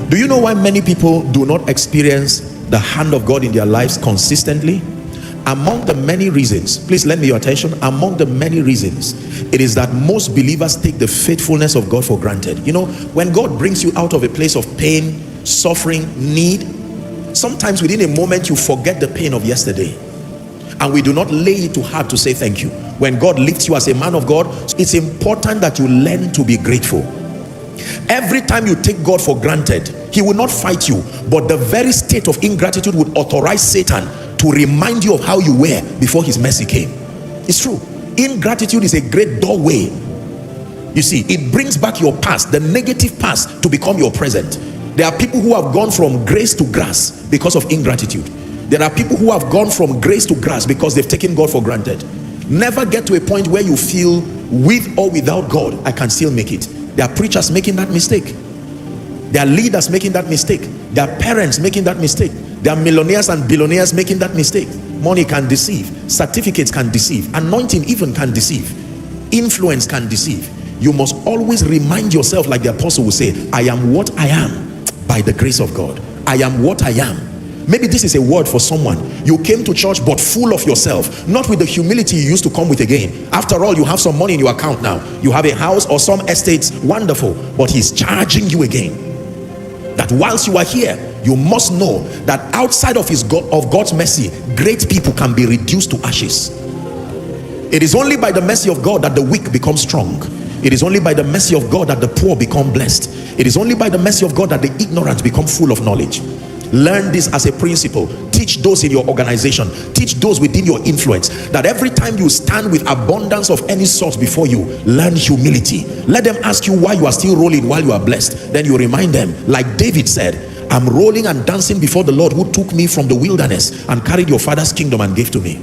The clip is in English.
Do you know why many people do not experience the hand of God in their lives consistently? Among the many reasons, please lend me your attention, among the many reasons, it is that most believers take the faithfulness of God for granted. You know, when God brings you out of a place of pain, suffering, need, sometimes within a moment you forget the pain of yesterday, and we do not lay it to heart to say thank you. When God lifts you as a man of God, it's important that you learn to be grateful. Every time you take God for granted, he will not fight you, but the very state of ingratitude would authorize Satan to remind you of how you were before his mercy came. It's true. Ingratitude is a great doorway. You see, it brings back your past, the negative past, to become your present. There are people who have gone from grace to grass because of ingratitude. There are people who have gone from grace to grass because they've taken God for granted. Never get to a point where you feel, with or without God, I can still make it. There are preachers making that mistake. There are leaders making that mistake. There are parents making that mistake. There are millionaires and billionaires making that mistake. Money can deceive. Certificates can deceive. Anointing even can deceive. Influence can deceive. You must always remind yourself, like the apostle will say, I am what I am by the grace of God. I am what I am. Maybe this is a word for someone. You came to church but full of yourself, not with the humility you used to come with again. After all, you have some money in your account now. You have a house or some estates, wonderful. But he's charging you again that whilst you are here, you must know that outside of God's mercy, great people can be reduced to ashes. It is only by the mercy of God that the weak become strong. It is only by the mercy of God that the poor become blessed. It is only by the mercy of God that the ignorant become full of knowledge. Learn this as a principle. Teach those in your organization, teach those within your influence, that every time you stand with abundance of any sort before you, learn humility. Let them ask you why you are still rolling while you are blessed. Then you remind them, like David said, I'm rolling and dancing before the Lord who took me from the wilderness and carried your father's kingdom and gave to me.